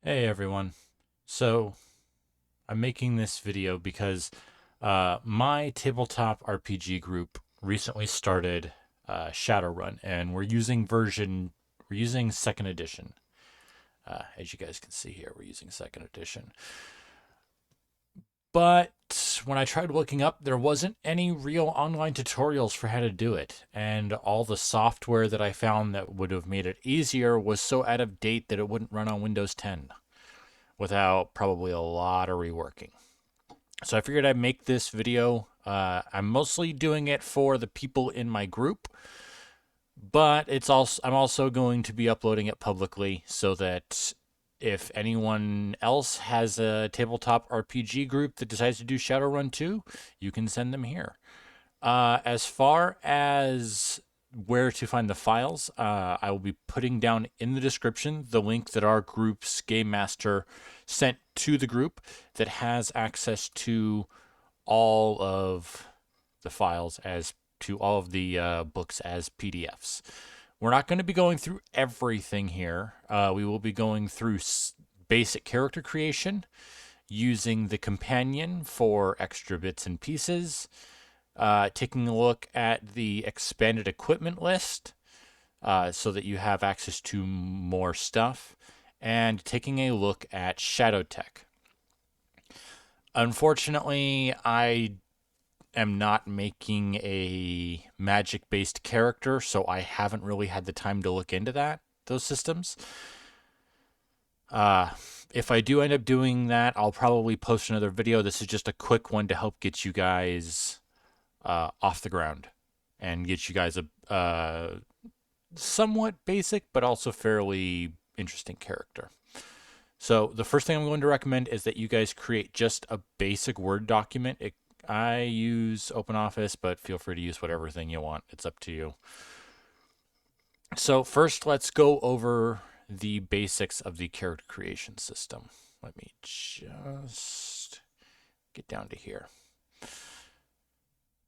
Hey everyone. So I'm making this video because my tabletop RPG group recently started Shadowrun, and we're using second edition. As you guys can see here, we're using second edition. But when I tried looking up, there wasn't any real online tutorials for how to do it, and all the software that I found that would have made it easier was so out of date that it wouldn't run on Windows 10 without probably a lot of reworking. So I figured I'd make this video. I'm mostly doing it for the people in my group, but I'm also going to be uploading it publicly so that if anyone else has a tabletop RPG group that decides to do Shadowrun too, you can send them here. As far as where to find the files, I will be putting down in the description the link that our group's game master sent to the group that has access to all of the files as to all of the books as PDFs. We're not going to be going through everything here. We will be going through basic character creation, using the companion for extra bits and pieces, taking a look at the expanded equipment list so that you have access to more stuff, and taking a look at Shadowtech. Unfortunately, I am not making a magic based character, so I haven't really had the time to look into those systems. Uh, if I do end up doing that, I'll probably post another video. This is just a quick one to help get you guys off the ground and get you guys a somewhat basic but also fairly interesting character. So the first thing I'm going to recommend is that you guys create just a basic Word document. I use OpenOffice, but feel free to use whatever thing you want. It's up to you. So first, let's go over the basics of the character creation system. Let me just get down to here.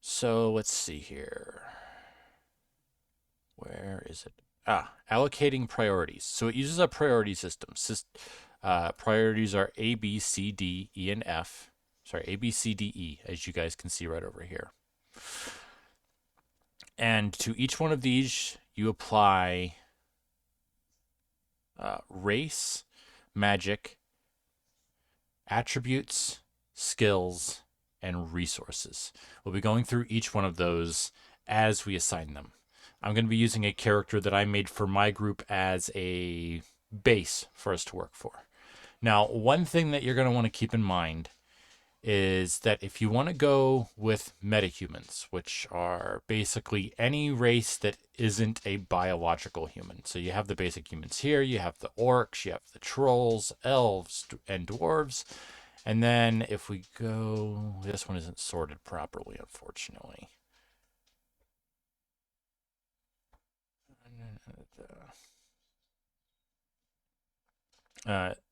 So let's see here. Where is it? Allocating priorities. So it uses a priority system. Priorities are A, B, C, D, E, and F. Sorry, A, B, C, D, E, as you guys can see right over here. And to each one of these, you apply race, magic, attributes, skills, and resources. We'll be going through each one of those as we assign them. I'm going to be using a character that I made for my group as a base for us to work for. Now, one thing that you're going to want to keep in mind is that if you want to go with metahumans, which are basically any race that isn't a biological human. So you have the basic humans here, you have the orcs, you have the trolls, elves, and dwarves. And then if we go, this one isn't sorted properly, unfortunately.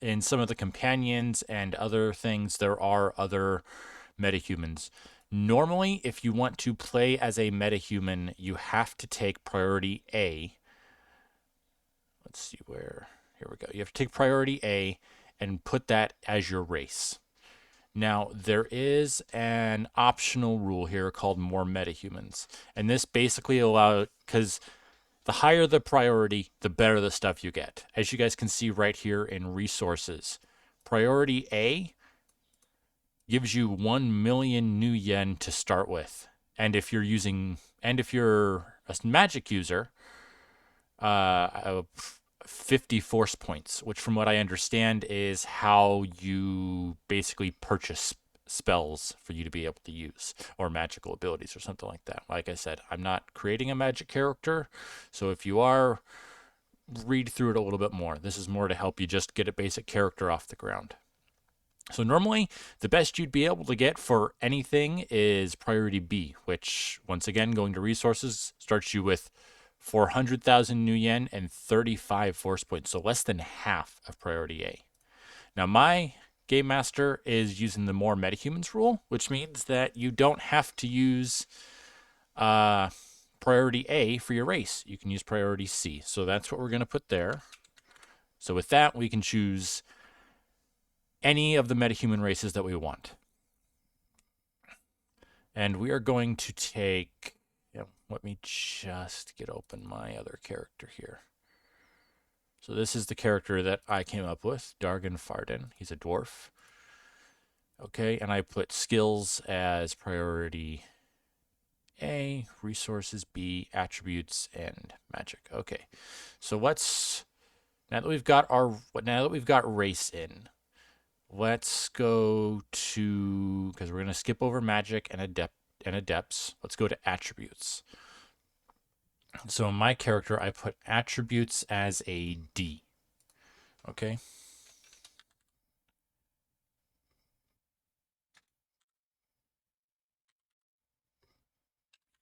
In some of the companions and other things, there are other metahumans. Normally, if you want to play as a metahuman, you have to take priority A. Let's see where. Here we go. You have to take priority A and put that as your race. Now, there is an optional rule here called more metahumans. And this basically allows, because the higher the priority, the better the stuff you get. As you guys can see right here in resources, priority A gives you 1 million new yen to start with. And if you're a magic user, 50 force points, which from what I understand is how you basically purchase spells for you to be able to use, or magical abilities or something like that. Like I said, I'm not creating a magic character, so if you are, read through it a little bit more. This is more to help you just get a basic character off the ground. So normally, the best you'd be able to get for anything is priority B, which, once again, going to resources, starts you with 400,000 new yen and 35 force points, so less than half of priority A. Now, my game master is using the more metahumans rule, which means that you don't have to use priority A for your race. You can use priority C. So that's what we're going to put there. So with that, we can choose any of the metahuman races that we want. And we are going to take, let me just get open my other character here. So this is the character that I came up with, Dargan Farden. He's a dwarf. Okay, and I put skills as priority A, resources B, attributes, and magic. Okay, so now that we've got race in, let's go to, because we're going to skip over magic and adepts. Let's go to attributes. So in my character, I put attributes as a D. Okay.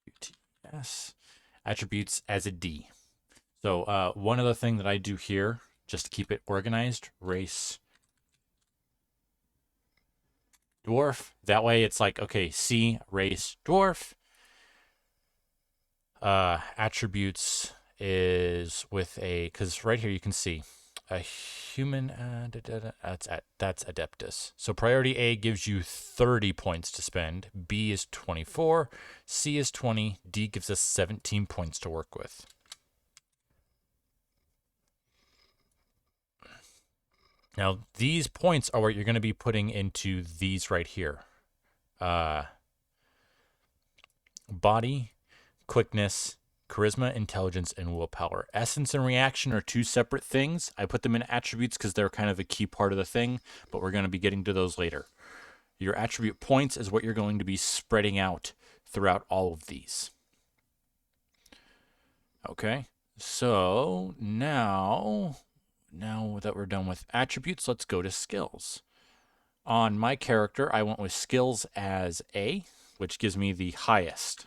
UTS. Attributes as a D. So one other thing that I do here, just to keep it organized, race dwarf. That way it's like, okay, C, race dwarf. Attributes is with a, because right here you can see a human, that's adeptus. So priority A gives you 30 points to spend, B is 24, C is 20, D gives us 17 points to work with. Now these points are what you're going to be putting into these right here. Body, quickness, charisma, intelligence, and willpower. Essence and reaction are two separate things. I put them in attributes because they're kind of a key part of the thing, but we're going to be getting to those later. Your attribute points is what you're going to be spreading out throughout all of these. Okay, so now that we're done with attributes, let's go to skills. On my character, I went with skills as A, which gives me the highest.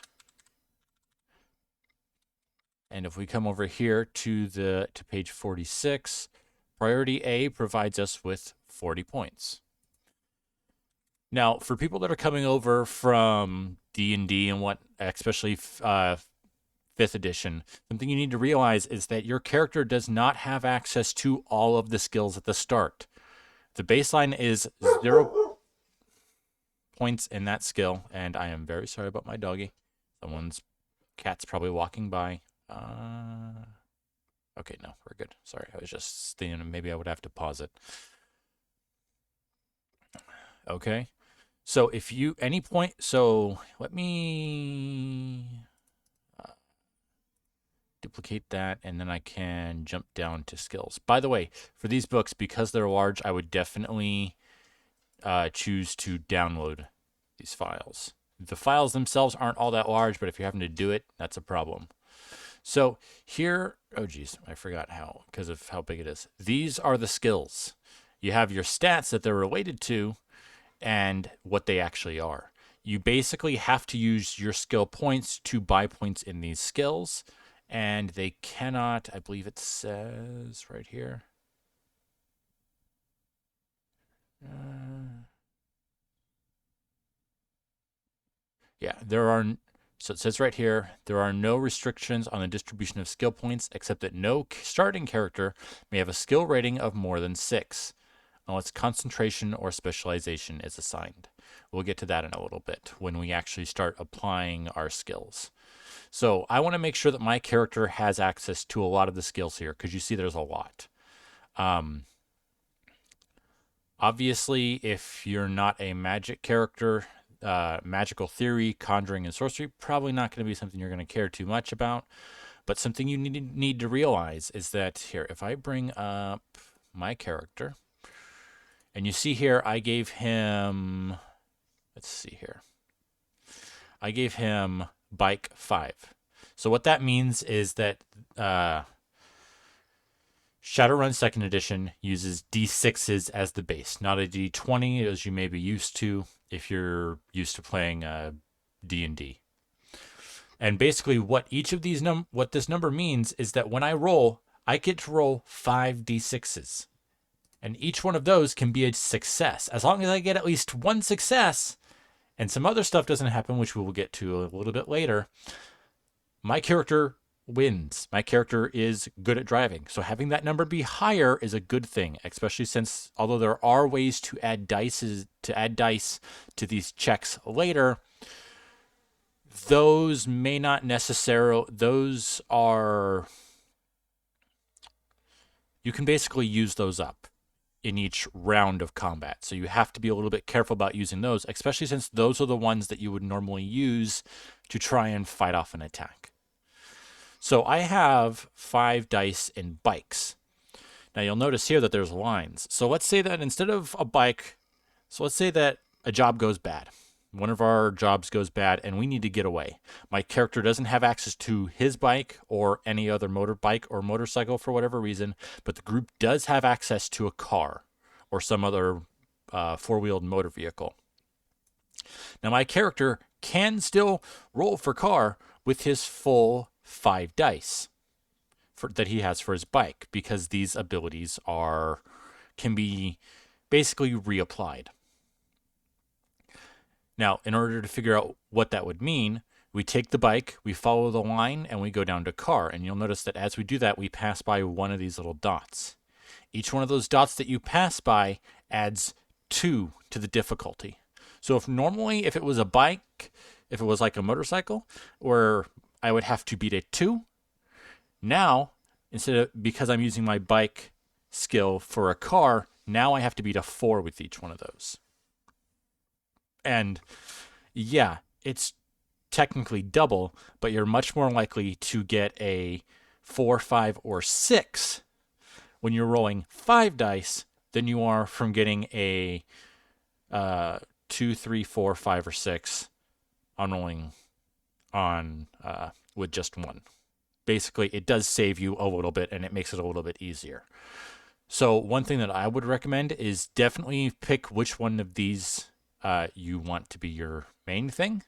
And if we come over here to page 46, priority A provides us with 40 points. Now, for people that are coming over from D&D and what, especially 5th edition, something you need to realize is that your character does not have access to all of the skills at the start. The baseline is 0 points in that skill, and I am very sorry about my doggy. Someone's cat's probably walking by. Okay, no, we're good. Sorry, I was just thinking maybe I would have to pause it. Okay, so if you, any point, so let me duplicate that, and then I can jump down to skills. By the way, for these books, because they're large, I would definitely choose to download these files. The files themselves aren't all that large, but if you're having to do it, that's a problem. So here, oh geez, I forgot how, because of how big it is. These are the skills. You have your stats that they're related to and what they actually are. You basically have to use your skill points to buy points in these skills, and they cannot, I believe it says right here. Yeah, so it says right here, there are no restrictions on the distribution of skill points, except that no starting character may have a skill rating of more than 6, unless concentration or specialization is assigned. We'll get to that in a little bit when we actually start applying our skills. So I want to make sure that my character has access to a lot of the skills here, because you see there's a lot. Obviously, if you're not a magic character, magical theory, conjuring, and sorcery, probably not going to be something you're going to care too much about. But something you need to realize is that here, if I bring up my character, and you see here, I gave him, let's see here, I gave him bike 5. So what that means is that Shadowrun 2nd edition uses D6s as the base, not a D20 as you may be used to if you're used to playing D&D. And basically what each of these what this number means is that when I roll, I get to roll 5 D6s. And each one of those can be a success. As long as I get at least one success and some other stuff doesn't happen, which we will get to a little bit later, my character wins. My character is good at driving. So having that number be higher is a good thing, especially since although there are ways to add dice to these checks later, those may not necessarily those are you can basically use those up in each round of combat. So you have to be a little bit careful about using those, especially since those are the ones that you would normally use to try and fight off an attack. So I have 5 dice in bikes. Now you'll notice here that there's lines. So let's say that instead of a bike, so let's say that a job goes bad. One of our jobs goes bad and we need to get away. My character doesn't have access to his bike or any other motorbike or motorcycle for whatever reason, but the group does have access to a car or some other four-wheeled motor vehicle. Now my character can still roll for car with his full 5 dice that he has for his bike because these abilities can be basically reapplied. Now, in order to figure out what that would mean, we take the bike, we follow the line, and we go down to car. And you'll notice that as we do that, we pass by one of these little dots. Each one of those dots that you pass by adds 2 to the difficulty. So if it was a bike, if it was like a motorcycle, where I would have to beat a 2, now, because I'm using my bike skill for a car, now I have to beat a 4 with each one of those. And yeah, it's technically double, but you're much more likely to get a 4, 5, or 6 when you're rolling 5 dice than you are from getting a 2, 3, 4, 5, or 6 on rolling on with just 1. Basically, it does save you a little bit and it makes it a little bit easier. So one thing that I would recommend is definitely pick which one of these you want to be your main thing.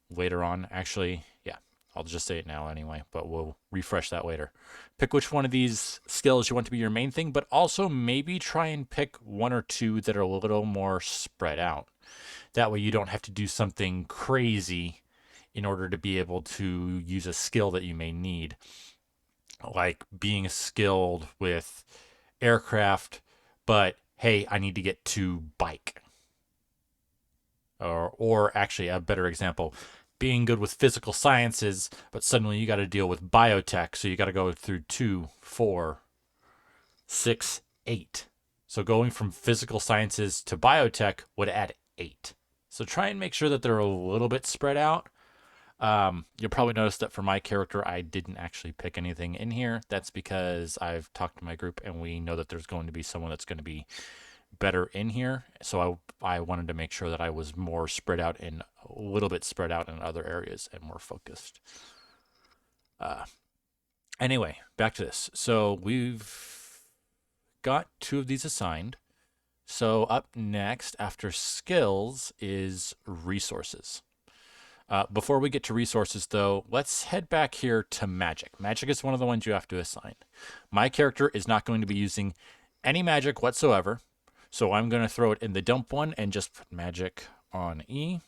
Later on, actually, yeah, I'll just say it now anyway, but we'll refresh that later. Pick which one of these skills you want to be your main thing, but also maybe try and pick 1 or 2 that are a little more spread out. That way you don't have to do something crazy in order to be able to use a skill that you may need. Like being skilled with aircraft, but hey, I need to get to bike. Or actually, a better example, being good with physical sciences, but suddenly you got to deal with biotech, so you got to go through 2, 4, 6, 8. So going from physical sciences to biotech would add 8. So try and make sure that they're a little bit spread out. You'll probably notice that for my character, I didn't actually pick anything in here. That's because I've talked to my group and we know that there's going to be someone that's going to be better in here. So I wanted to make sure that I was more spread out a little bit spread out in other areas and more focused. Anyway, back to this. So we've got 2 of these assigned. So up next after skills is resources. Before we get to resources, though, let's head back here to magic. Magic is one of the ones you have to assign. My character is not going to be using any magic whatsoever, so I'm going to throw it in the dump one and just put magic on E.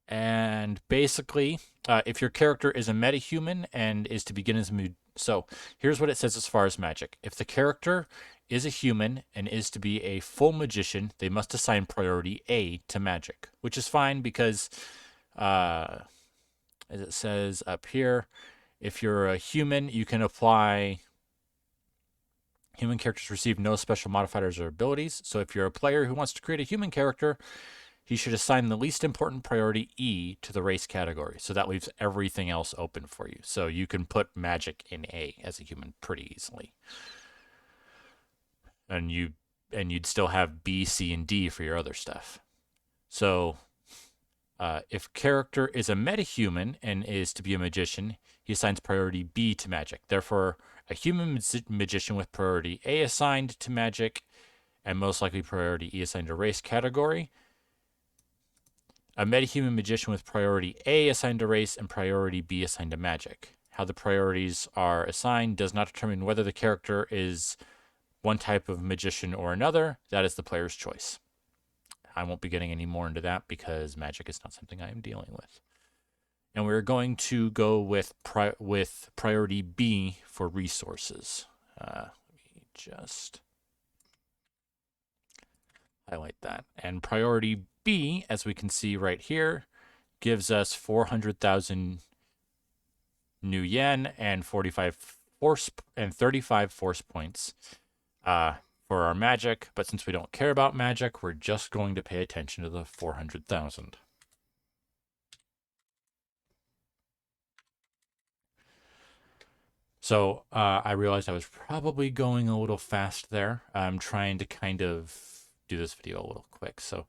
And basically, if your character is a metahuman and is to begin as so here's what it says as far as magic. If the character is a human and is to be a full magician, they must assign priority A to magic, which is fine because, as it says up here, if you're a human, you can apply. Human characters receive no special modifiers or abilities. So if you're a player who wants to create a human character, he should assign the least important priority E to the race category. So that leaves everything else open for you. So you can put magic in A as a human pretty easily. And you'd still have B, C, and D for your other stuff. So if character is a metahuman and is to be a magician, he assigns priority B to magic. Therefore, a human magician with priority A assigned to magic and most likely priority E assigned to race category. A metahuman magician with priority A assigned to race and priority B assigned to magic. How the priorities are assigned does not determine whether the character is one type of magician or another. That is the player's choice. I won't be getting any more into that because magic is not something I am dealing with. and we're going to go with priority B for resources. Let me just highlight that. And priority B, as we can see right here, gives us 400,000 new yen and 35 force points for our magic. But since we don't care about magic, we're just going to pay attention to the 400,000. So I realized I was probably going a little fast there. I'm trying to kind of do this video a little quick. So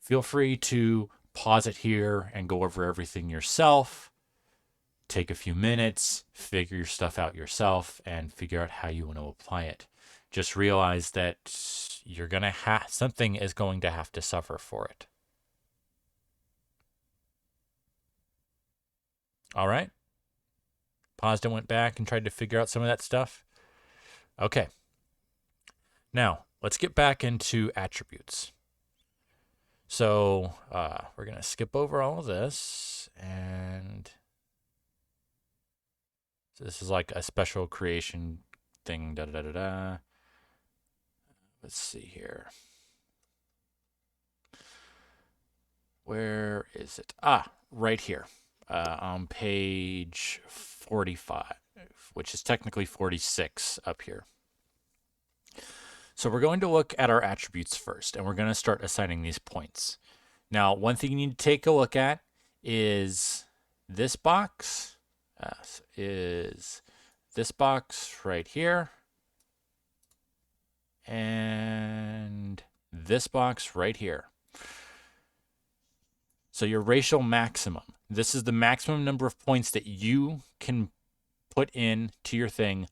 feel free to pause it here and go over everything yourself. Take a few minutes, figure your stuff out yourself, and figure out how you want to apply it. Just realize that you're going to something is going to have to suffer for it. All right. Paused and went back and tried to figure out some of that stuff. Okay. Now, let's get back into attributes. So we're going to skip over all of this, and so this is like a special creation thing. Let's see here. Where is it? Right here on page 45, which is technically 46 up here. So we're going to look at our attributes first, and we're going to start assigning these points. Now, one thing you need to take a look at is this box, right here, and this box right here. So your racial maximum. This is the maximum number of points that you can put in to your thing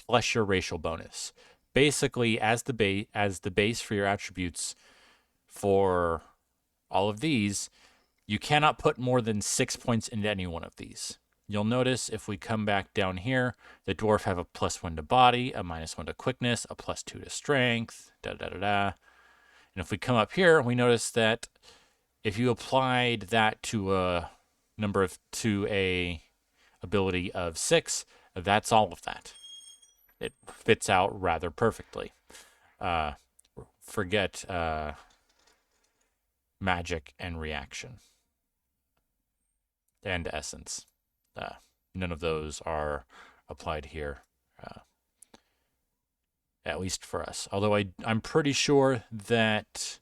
plus your racial bonus. Basically, as the base for your attributes for all of these, you cannot put more than 6 points into any one of these. You'll notice if we come back down here, the dwarf have a +1 to body, a -1 to quickness, a +2 to strength, And if we come up here, we notice that if you applied that to a ability of 6, that's all of that. It fits out rather perfectly. Forget magic and reaction and essence. None of those are applied here, at least for us. Although I'm pretty sure that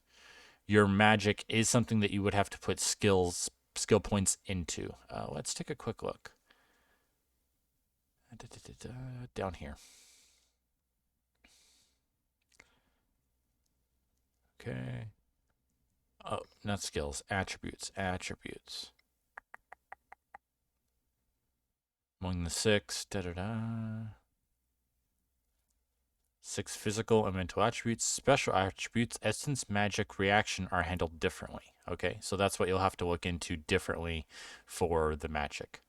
your magic is something that you would have to put skill points into. Let's take a quick look. Down here. Okay. Oh, not skills. Attributes. Among the 6, 6 physical and mental attributes. Special attributes, essence, magic, reaction are handled differently. Okay, so that's what you'll have to look into differently for the magic.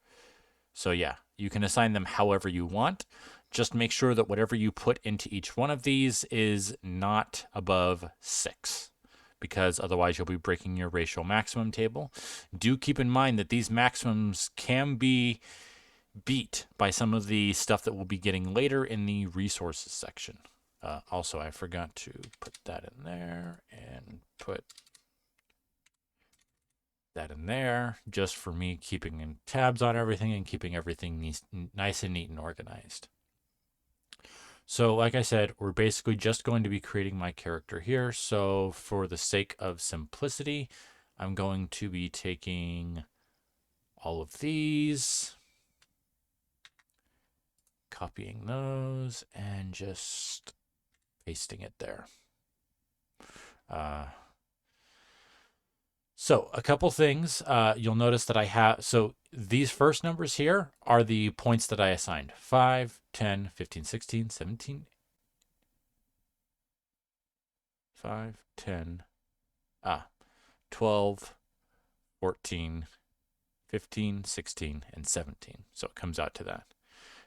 So yeah, you can assign them however you want. Just make sure that whatever you put into each one of these is not above 6, because otherwise you'll be breaking your racial maximum table. Do keep in mind that these maximums can be beat by some of the stuff that we'll be getting later in the resources section. Also, I forgot to put that in there and put that in there just for me keeping tabs on everything and keeping everything nice and neat and organized. So like I said, we're basically just going to be creating my character here. So for the sake of simplicity, I'm going to be taking all of these, copying those, and just pasting it there. So a couple things, you'll notice that I have, so these first numbers here are the points that I assigned. 5, 10, 15, 16, 17, 5, 10, 12, 14, 15, 16, and 17. So it comes out to that.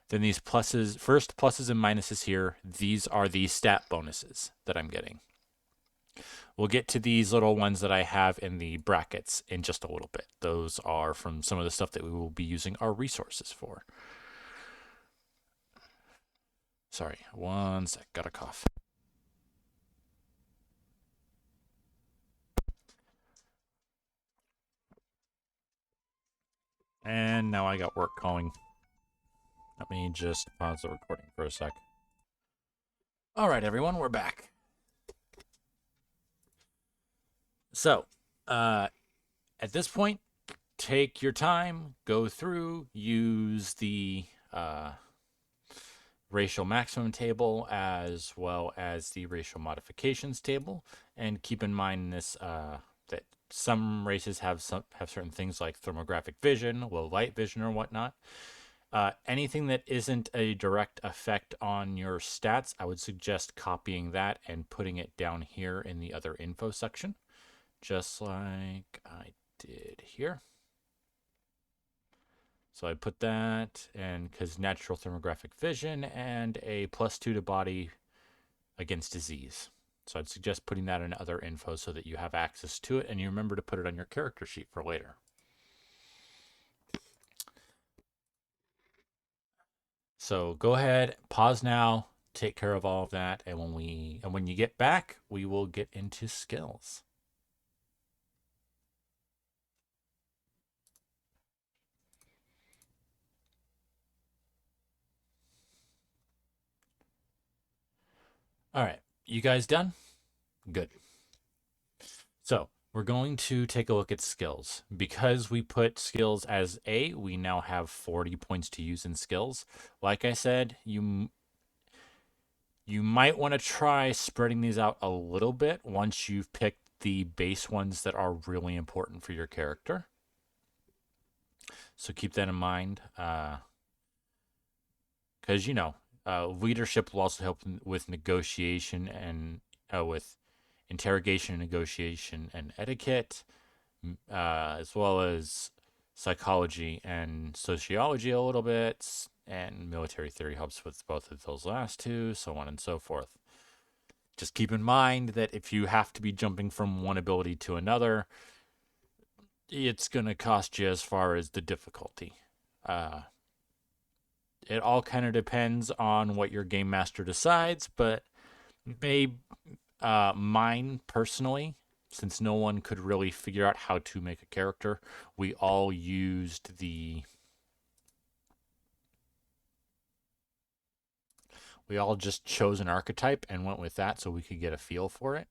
Then these pluses, first pluses and minuses here, these are the stat bonuses that I'm getting. We'll get to these little ones that I have in the brackets in just a little bit. Those are from some of the stuff that we will be using our resources for. Sorry, one sec, got a cough. And now I got work calling. Let me just pause the recording for a sec. All right, everyone, we're back. So, at this point, take your time, go through, use the racial maximum table as well as the racial modifications table, and keep in mind this that some races have certain things like thermographic vision, low light vision, or whatnot. Anything that isn't a direct effect on your stats, I would suggest copying that and putting it down here in the other info section, just like I did here. So I put that, and because natural thermographic vision and a +2 to body against disease. So I'd suggest putting that in other info so that you have access to it and you remember to put it on your character sheet for later. So go ahead, pause now, take care of all of that, and when you get back, we will get into skills. All right, you guys done? Good. So we're going to take a look at skills. Because we put skills as A, we now have 40 points to use in skills. Like I said, you might want to try spreading these out a little bit once you've picked the base ones that are really important for your character. So keep that in mind. Because, leadership will also help with negotiation and with interrogation, negotiation, and etiquette, as well as psychology and sociology a little bit, and military theory helps with both of those last two, so on and so forth. Just keep in mind that if you have to be jumping from one ability to another, it's going to cost you as far as the difficulty. It all kind of depends on what your game master decides, but mine personally, since no one could really figure out how to make a character, we all used we all just chose an archetype and went with that so we could get a feel for it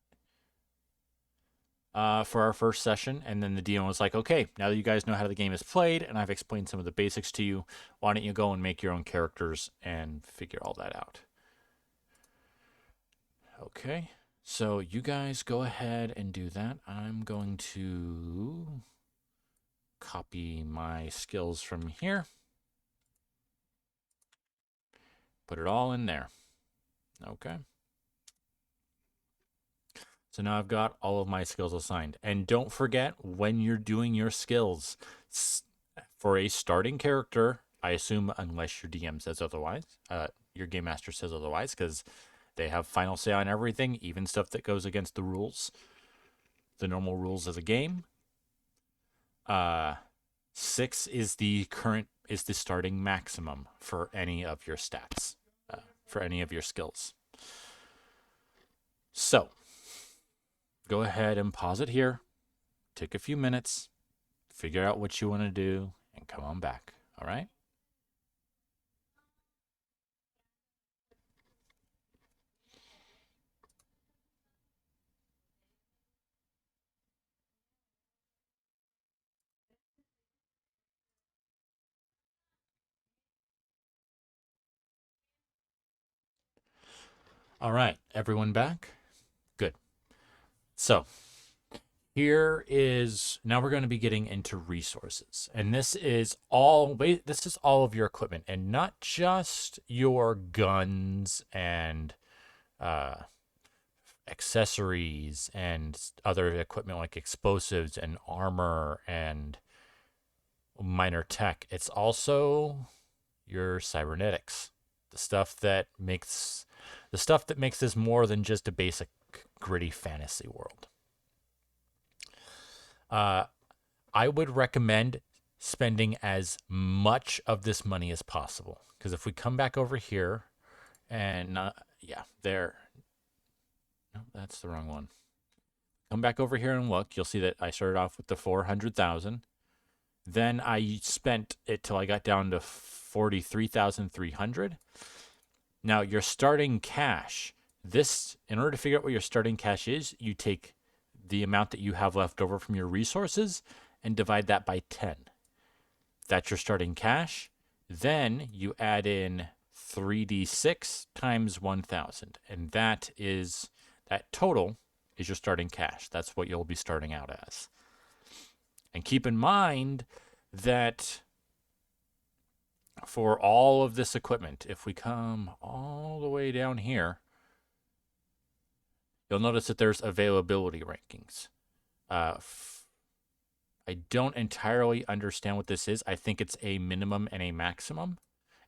for our first session. And then the DM was like, okay, now that you guys know how the game is played and I've explained some of the basics to you, why don't you go and make your own characters and figure all that out? Okay, so you guys go ahead and do that. I'm going to copy my skills from here, put it all in there. Okay. So now I've got all of my skills assigned. And don't forget, when you're doing your skills, for a starting character, I assume unless your DM says otherwise, your game master says otherwise, because they have final say on everything, even stuff that goes against the rules, the normal rules of the game. 6 is the starting maximum for any of your stats, for any of your skills. So go ahead and pause it here. Take a few minutes, figure out what you want to do, and come on back. All right? All right. Everyone back? Good. So here is now we're going to be getting into resources, and this is all of your equipment, and not just your guns and accessories and other equipment like explosives and armor and minor tech. It's also your cybernetics, the stuff that makes this more than just a basic dark, gritty fantasy world. I would recommend spending as much of this money as possible. Because if we come back over here and, there. No, that's the wrong one. Come back over here and look. You'll see that I started off with the 400,000. Then I spent it till I got down to 43,300. Now, your starting cash, in order to figure out what your starting cash is, you take the amount that you have left over from your resources and divide that by 10. That's your starting cash. Then you add in 3d6 times 1,000. And that total is your starting cash. That's what you'll be starting out as. And keep in mind that for all of this equipment, if we come all the way down here, you'll notice that there's availability rankings. I don't entirely understand what this is. I think it's a minimum and a maximum.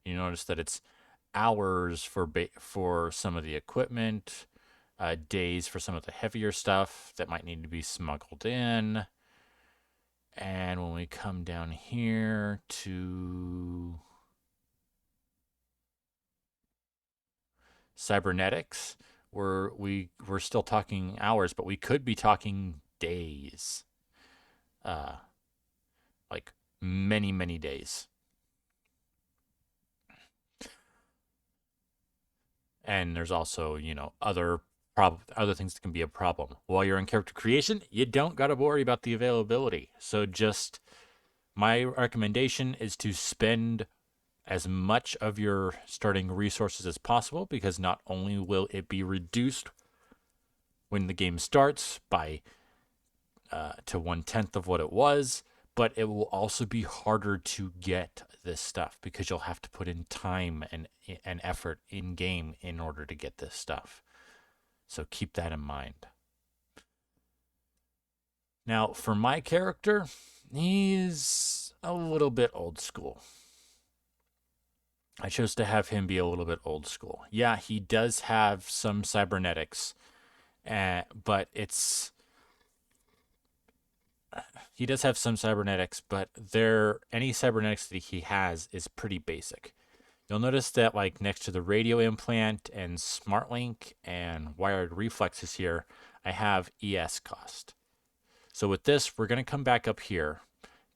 You notice that it's hours for some of the equipment, days for some of the heavier stuff that might need to be smuggled in. And when we come down here to Cybernetics, we're still talking hours, but we could be talking days. Like many, many days. And there's also, other things that can be a problem. While you're in character creation, you don't got to worry about the availability. So just my recommendation is to spend as much of your starting resources as possible, because not only will it be reduced when the game starts by to 1/10 of what it was, but it will also be harder to get this stuff because you'll have to put in time and effort in game in order to get this stuff. So keep that in mind. Now, for my character, he's a little bit old school. I chose to have him be a little bit old school. Yeah, he does have some cybernetics, but he does have some cybernetics, but any cybernetics that he has is pretty basic. You'll notice that, like, next to the radio implant and smart link and wired reflexes here, I have ES cost. So with this, we're going to come back up here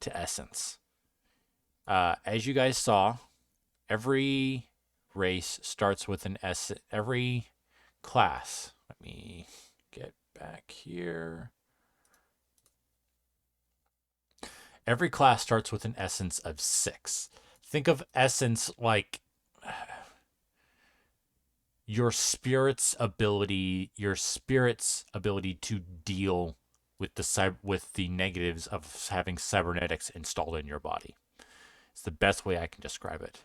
to essence. As you guys saw, every race starts with an S. Every class. Let me get back here. Every class starts with an essence of 6. Think of essence like your spirit's ability to deal with the negatives of having cybernetics installed in your body. It's the best way I can describe it.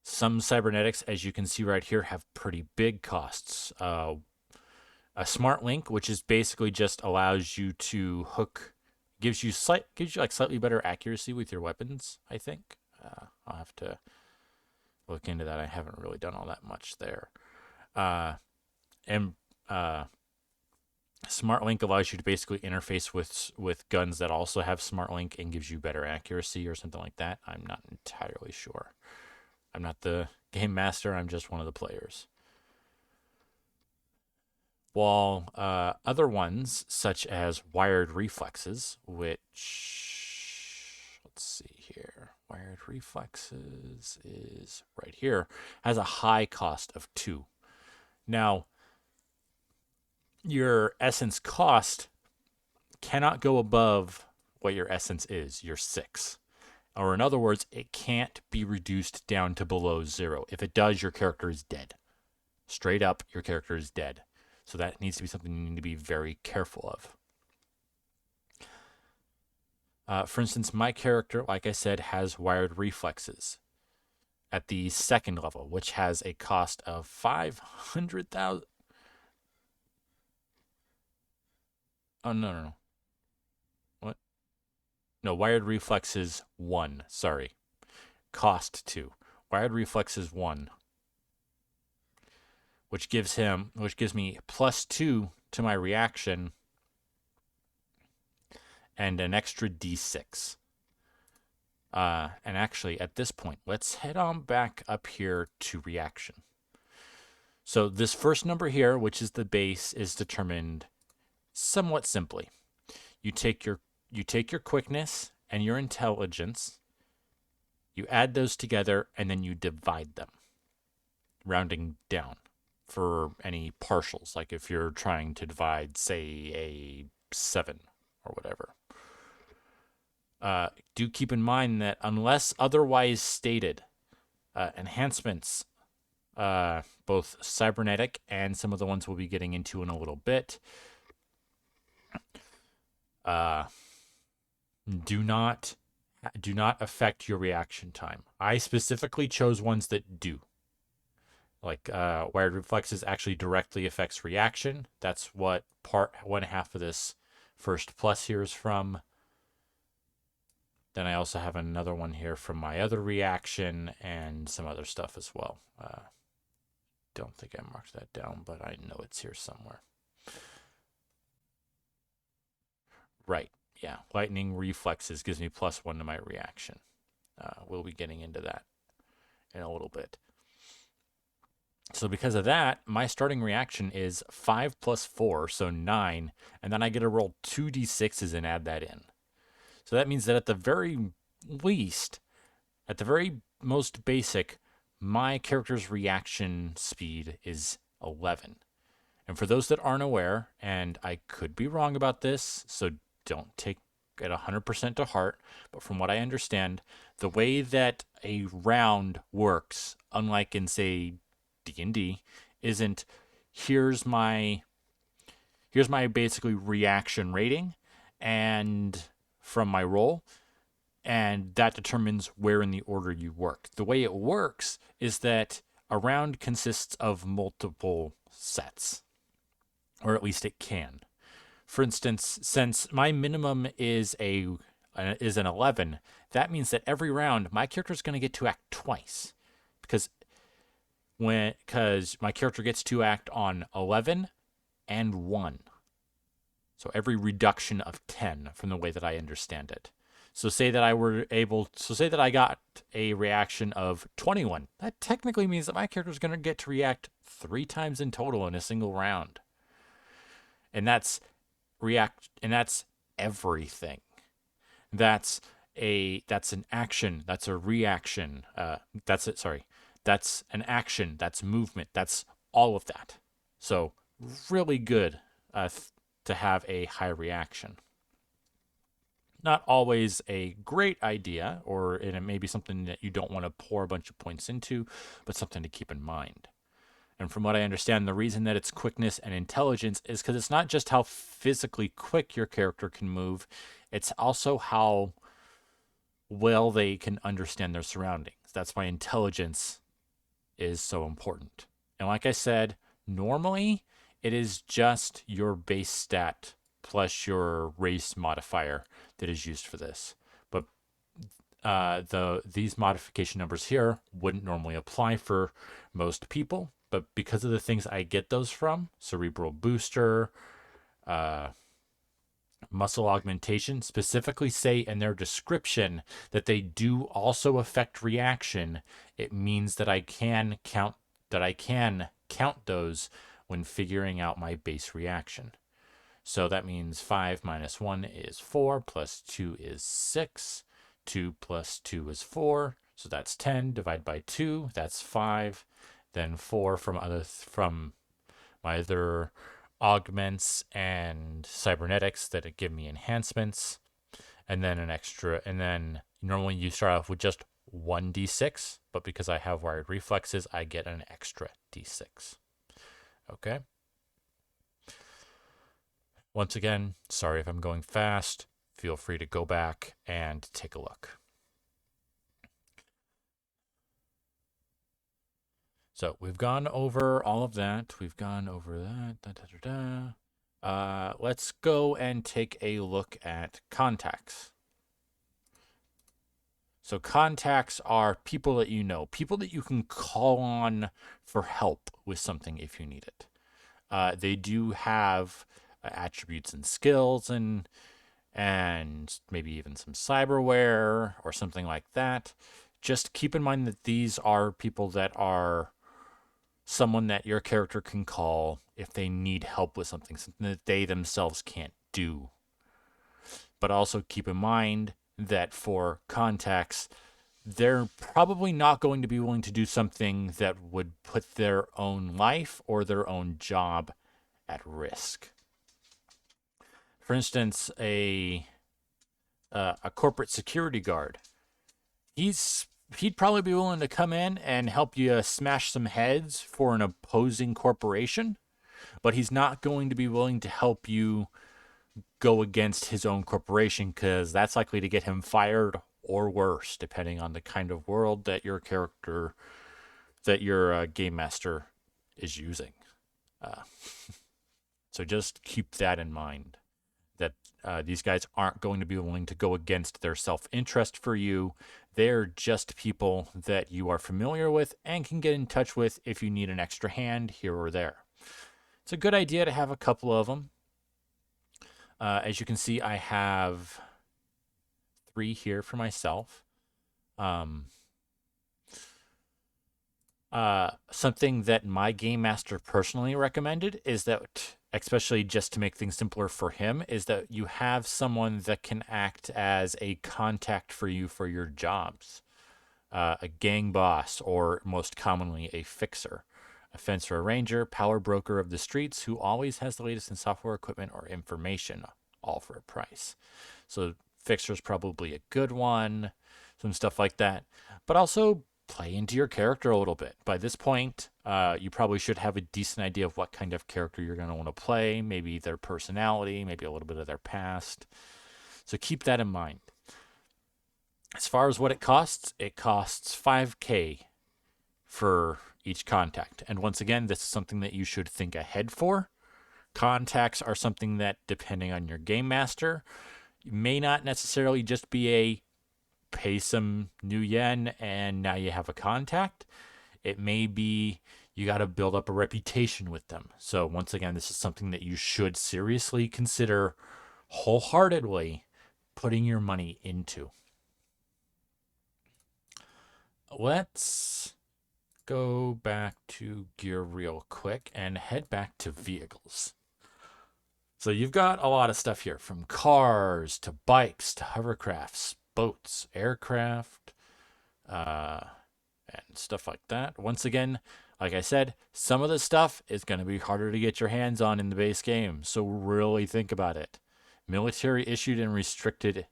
Some cybernetics, as you can see right here, have pretty big costs. A smart link, which is basically just allows you to hook, gives you like slightly better accuracy with your weapons, I think. I'll have to look into that. I haven't really done all that much there. And smart link allows you to basically interface with guns that also have smart link and gives you better accuracy or something like that. I'm not entirely sure. I'm not the game master. I'm just one of the players. While other ones, such as wired reflexes, which, let's see here, wired reflexes is right here, has a high cost of 2. Now, your essence cost cannot go above what your essence is, your 6. Or in other words, it can't be reduced down to below 0. If it does, your character is dead. Straight up, your character is dead. So that needs to be something you need to be very careful of. For instance, my character, like I said, has wired reflexes at the 2nd level, which has a cost of 500,000. Oh, no. What? No, wired reflexes 1. Sorry. Cost 2. Wired reflexes 1. which gives me +2 to my reaction and an extra d6. And actually, at this point, let's head on back up here to reaction. So this first number here, which is the base, is determined somewhat simply. You take your quickness and your intelligence, you add those together, and then you divide them, rounding down for any partials, like if you're trying to divide, say, a 7 or whatever. Do keep in mind that unless otherwise stated, enhancements, both cybernetic and some of the ones we'll be getting into in a little bit, do not affect your reaction time. I specifically chose ones that do. Like wired reflexes actually directly affects reaction. That's what part 1/2 of this first plus here is from. Then I also have another one here from my other reaction and some other stuff as well. Don't think I marked that down, but I know it's here somewhere. Right, yeah. Lightning reflexes gives me +1 to my reaction. We'll be getting into that in a little bit. So because of that, my starting reaction is 5 + 4, so 9, and then I get to roll 2d6s and add that in. So that means that at the very least, at the very most basic, my character's reaction speed is 11. And for those that aren't aware, and I could be wrong about this, so don't take it 100% to heart, but from what I understand, the way that a round works, unlike in, say, D&D, isn't here's my basically reaction rating and from my roll, and that determines where in the order you work. The way it works is that a round consists of multiple sets, or at least it can. For instance, since my minimum is an 11, that means that every round my character is going to get to act twice, because my character gets to act on 11 and 1. So every reduction of 10 from the way that I understand it. So say that I got a reaction of 21. That technically means that my character is going to get to react 3 times in total in a single round. And that's everything. That's an action, that's a reaction. That's an action, that's movement, that's all of that. So really good to have a high reaction. Not always a great idea, or it may be something that you don't want to pour a bunch of points into, but something to keep in mind. And from what I understand, the reason that it's quickness and intelligence is because it's not just how physically quick your character can move, it's also how well they can understand their surroundings. That's why intelligence is so important. And like I said, normally it is just your base stat plus your race modifier that is used for this. But these modification numbers here wouldn't normally apply for most people, but because of the things I get those from, cerebral booster, muscle augmentation, specifically say in their description that they do also affect reaction, it means that I can count those when figuring out my base reaction. So that means 5 minus 1 is 4, plus 2 is 6, 2 plus 2 is 4, so that's 10, divided by 2, that's 5, then 4 from my other augments and cybernetics that give me enhancements, and then an extra, and then normally you start off with just 1d6, but because I have wired reflexes, I get an extra d6. Okay? Once again, sorry if I'm going fast. Feel free to go back and take a look. So we've gone over all of that. We've gone over that. Let's go and take a look at contacts. So contacts are people that you know, people that you can call on for help with something if you need it. They do have attributes and skills and maybe even some cyberware or something like that. Just keep in mind that these are people that are someone that your character can call if they need help with something that they themselves can't do. But also keep in mind that for contacts, they're probably not going to be willing to do something that would put their own life or their own job at risk. For instance, a corporate security guard. He'd probably be willing to come in and help you smash some heads for an opposing corporation, but he's not going to be willing to help you go against his own corporation because that's likely to get him fired or worse, depending on the kind of world that your character, that your game master is using. Uh, so just keep that in mind. That these guys aren't going to be willing to go against their self interest for you. They're just people that you are familiar with and can get in touch with if you need an extra hand here or there. It's a good idea to have a couple of them. As you can see, I have 3 here for myself. Something that my game master personally recommended is that, especially just to make things simpler for him, is that you have someone that can act as a contact for you for your jobs. A gang boss, or most commonly a fixer, a fence or a ranger, power broker of the streets who always has the latest in software, equipment, or information, all for a price. So fixer's probably a good one, some stuff like that. But also play into your character a little bit. By this point, you probably should have a decent idea of what kind of character you're going to want to play, maybe their personality, maybe a little bit of their past. So keep that in mind. As far as what it costs 5K for each contact. And once again, this is something that you should think ahead for. Contacts are something that, depending on your game master, may not necessarily just be a pay some new yen and now you have a contact. It may be you got to build up a reputation with them. So once again, this is something that you should seriously consider wholeheartedly putting your money into. Let's go back to gear real quick and head back to vehicles. So you've got a lot of stuff here, from cars to bikes to hovercrafts, boats, aircraft, and stuff like that. Once again, like I said, some of the stuff is going to be harder to get your hands on in the base game, so really think about it. Military issued and restricted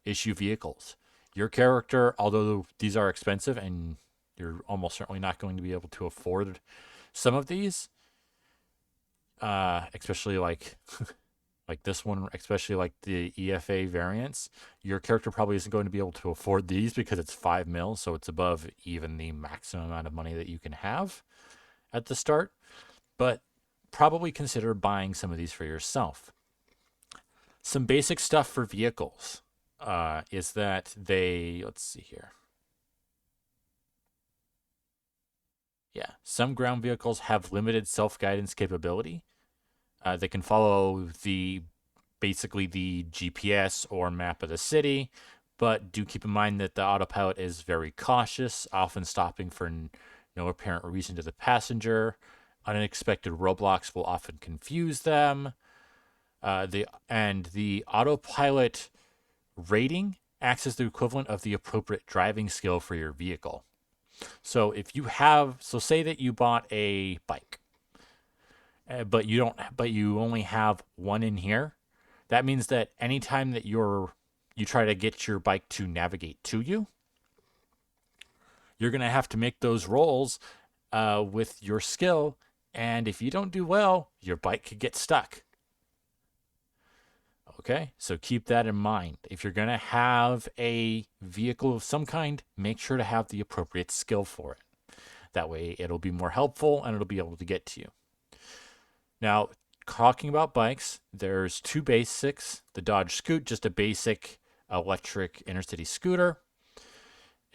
issue vehicles. Your character, although these are expensive and you're almost certainly not going to be able to afford some of these, especially like like this one, especially like the EFA variants, your character probably isn't going to be able to afford these because it's 5 mil, so it's above even the maximum amount of money that you can have at the start. But probably consider buying some of these for yourself. Some basic stuff for vehicles is that let's see here. Yeah, some ground vehicles have limited self-guidance capability. They can follow basically the GPS or map of the city, but do keep in mind that the autopilot is very cautious, often stopping for no apparent reason to the passenger. Unexpected roadblocks will often confuse them. The autopilot rating acts as the equivalent of the appropriate driving skill for your vehicle. So say that you bought a bike, but you only have one in here. That means that anytime that you try to get your bike to navigate to you, you're going to have to make those rolls with your skill. And if you don't do well, your bike could get stuck. Okay, so keep that in mind. If you're going to have a vehicle of some kind, make sure to have the appropriate skill for it. That way it'll be more helpful and it'll be able to get to you. Now, talking about bikes, there's 2 basics. The Dodge Scoot, just a basic electric intercity scooter.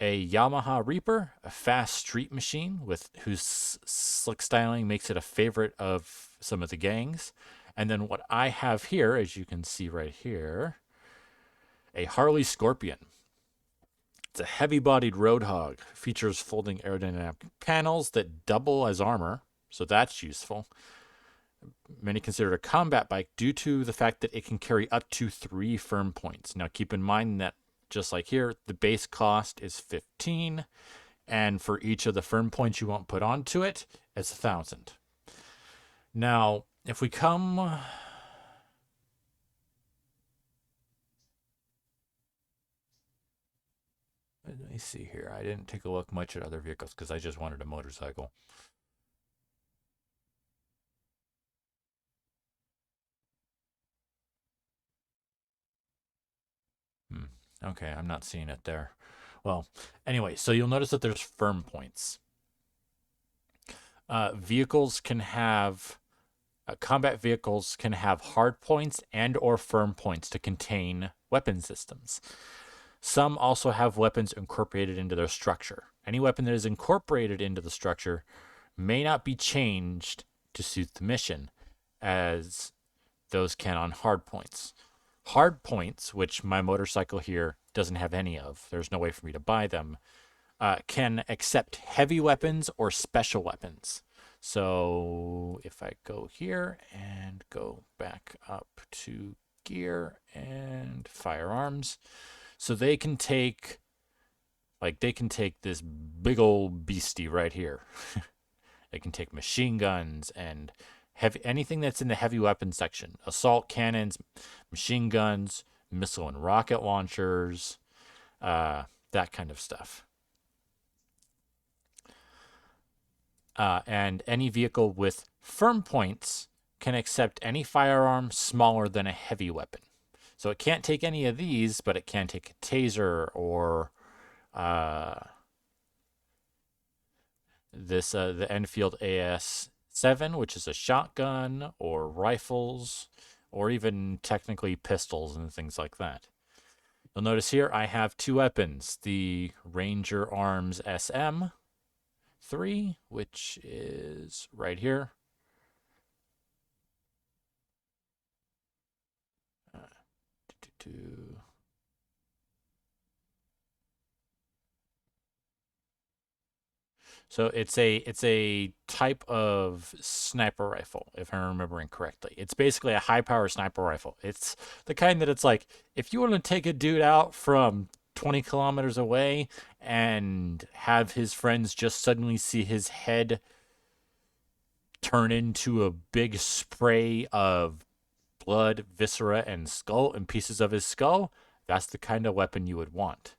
A Yamaha Reaper, a fast street machine with whose slick styling makes it a favorite of some of the gangs. And then what I have here, as you can see right here, a Harley Scorpion. It's a heavy-bodied roadhog. Features folding aerodynamic panels that double as armor, so that's useful. Many consider it a combat bike due to the fact that it can carry up to 3 firm points. Now keep in mind that just like here, the base cost is 15, and for each of the firm points you want put onto it, it's 1,000. Now, if we come, let me see here. I didn't take a look much at other vehicles because I just wanted a motorcycle. Okay, I'm not seeing it there. Well, anyway, so you'll notice that there's firm points. Vehicles can have combat vehicles can have hard points and or firm points to contain weapon systems. Some also have weapons incorporated into their structure. Any weapon that is incorporated into the structure may not be changed to suit the mission, as those can on hard points. Hard points, which my motorcycle here doesn't have any of, there's no way for me to buy them, can accept heavy weapons or special weapons. So if I go here and go back up to gear and firearms, so they can take this big old beastie right here. They can take machine guns and anything that's in the heavy weapons section: assault cannons, machine guns, missile and rocket launchers, that kind of stuff. And any vehicle with firm points can accept any firearm smaller than a heavy weapon. So it can't take any of these, but it can take a taser or the Enfield AS7, which is a shotgun, or rifles, or even technically pistols and things like that. You'll notice here I have 2 weapons: the Ranger Arms SM3, which is right here. So it's a type of sniper rifle, if I'm remembering correctly. It's basically a high power sniper rifle. It's the kind that it's like, if you want to take a dude out from 20 kilometers away and have his friends just suddenly see his head turn into a big spray of blood, viscera, and skull and pieces of his skull, that's the kind of weapon you would want.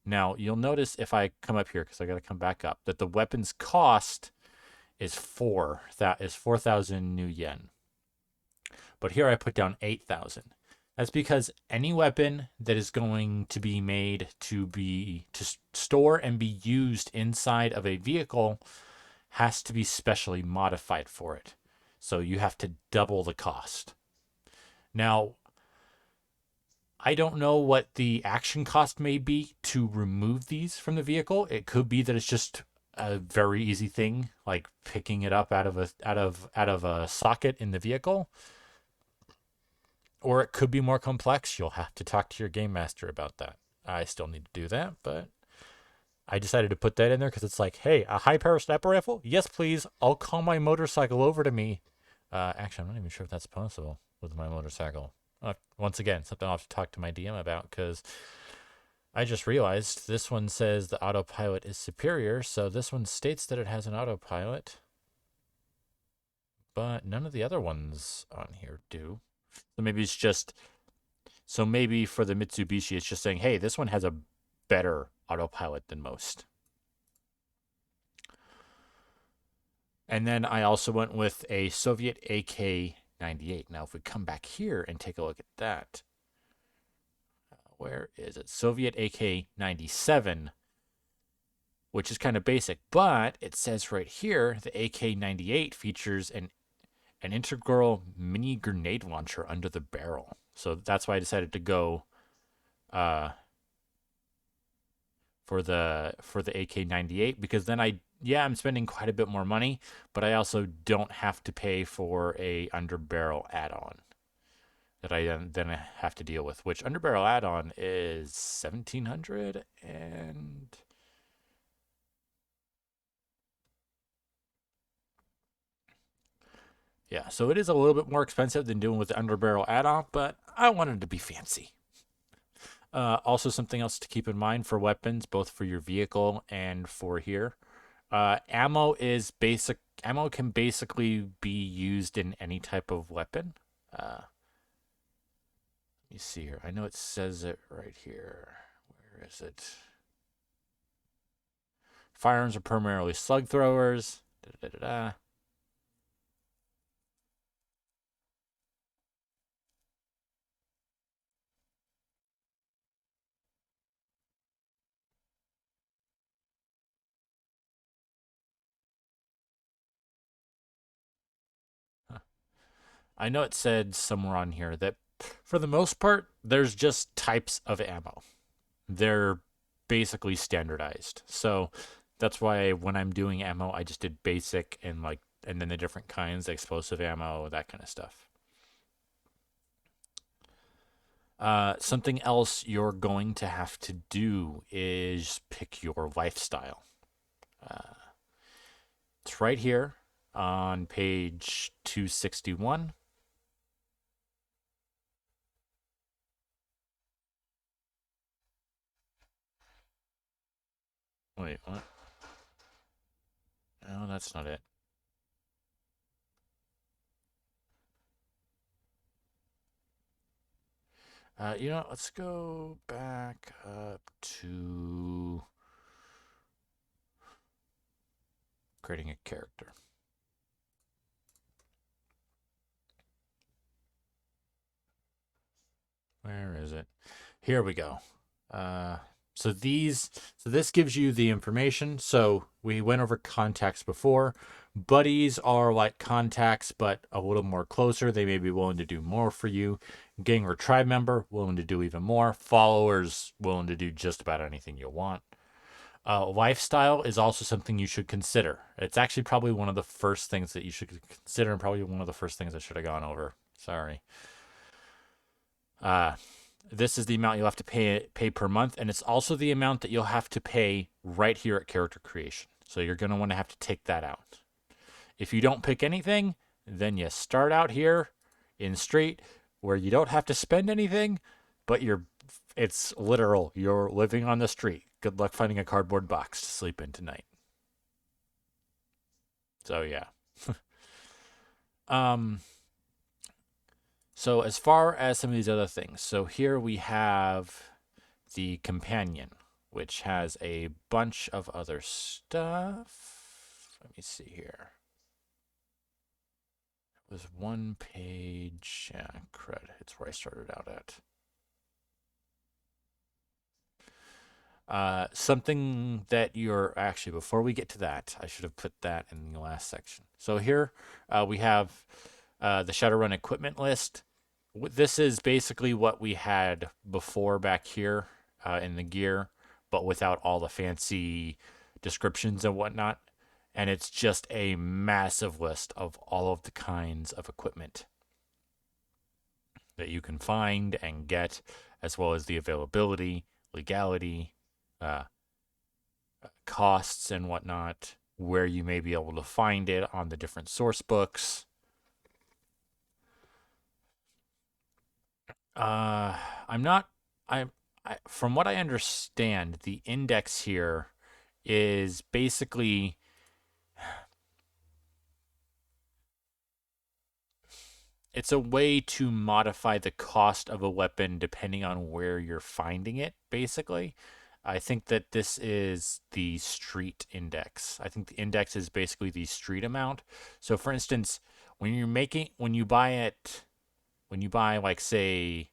Now, you'll notice if I come up here, because I got to come back up, that the weapon's cost is 4,000 new yen. But here I put down 8,000. That's because any weapon that is going to be made to store and be used inside of a vehicle has to be specially modified for it. So you have to double the cost. Now, I don't know what the action cost may be to remove these from the vehicle. It could be that it's just a very easy thing, like picking it up out of a socket in the vehicle. Or it could be more complex. You'll have to talk to your game master about that. I still need to do that, but I decided to put that in there because it's like, hey, a high power sniper rifle? Yes, please. I'll call my motorcycle over to me. Actually, I'm not even sure if that's possible with my motorcycle. Once again, something I'll have to talk to my DM about, because I just realized this one says the autopilot is superior, so this one states that it has an autopilot, but none of the other ones on here do. So maybe it's just, so maybe for the Mitsubishi, it's just saying, hey, this one has a better autopilot than most. And then I also went with a Soviet AK-98. Now, if we come back here and take a look at that, where is it? Soviet AK-97, which is kind of basic, but it says right here the AK-98 features an integral mini grenade launcher under the barrel. So that's why I decided to go for for the AK-98, because then I'm spending quite a bit more money, but I also don't have to pay for a underbarrel add-on that I then have to deal with, which underbarrel add-on is 1,700, and yeah, so it is a little bit more expensive than doing with the underbarrel add-on, but I wanted to be fancy. Also, something else to keep in mind for weapons, both for your vehicle and for here. Ammo is basic. Ammo can basically be used in any type of weapon. Let me see here. I know it says it right here. Where is it? Firearms are primarily slug throwers. Da, da, da, da. I know it said somewhere on here that for the most part, there's just types of ammo. They're basically standardized. So that's why when I'm doing ammo, I just did basic and then the different kinds, explosive ammo, that kind of stuff. Something else you're going to have to do is pick your lifestyle. Uh, it's right here on page 261. Wait, what? No, that's not it. Let's go back up to creating a character. Where is it? Here we go. Uh, so this gives you the information. So we went over contacts before. Buddies are like contacts, but a little more closer. They may be willing to do more for you. Gang or tribe member, willing to do even more. Followers, willing to do just about anything you want. Lifestyle is also something you should consider. It's actually probably one of the first things that you should consider, and probably one of the first things I should have gone over. Sorry. Uh, this is the amount you'll have to pay per month, and it's also the amount that you'll have to pay right here at character creation. So you're going to want to have to take that out. If you don't pick anything, then you start out here in street where you don't have to spend anything, but it's literal. You're living on the street. Good luck finding a cardboard box to sleep in tonight. So yeah. um so as far as some of these other things, so here we have the companion, which has a bunch of other stuff. Let me see here. It was one page. Yeah, crud. It's where I started out at. Something that you're actually, before we get to that, I should have put that in the last section. So here we have the Shadowrun equipment list. This is basically what we had before back here in the gear, but without all the fancy descriptions and whatnot. And it's just a massive list of all of the kinds of equipment that you can find and get, as well as the availability, legality, uh, costs, and whatnot, where you may be able to find it on the different source books. I'm not. From what I understand, the index here is basically it's a way to modify the cost of a weapon depending on where you're finding it, basically. I think that this is the street index. I think the index is basically the street amount. So for instance, when you buy it, when you buy like say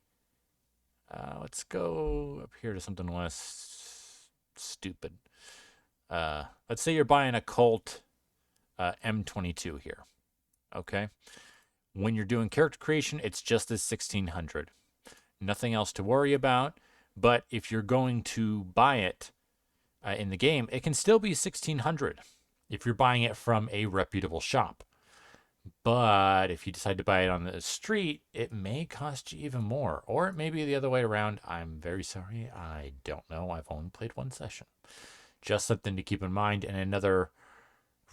let's go up here to something less stupid. Let's say you're buying a Colt M22 here. Okay. When you're doing character creation, it's just this 1600. Nothing else to worry about. But if you're going to buy it in the game, it can still be 1,600 if you're buying it from a reputable shop. But if you decide to buy it on the street, it may cost you even more. Or it may be the other way around. I'm very sorry. I don't know. I've only played one session. Just something to keep in mind. And another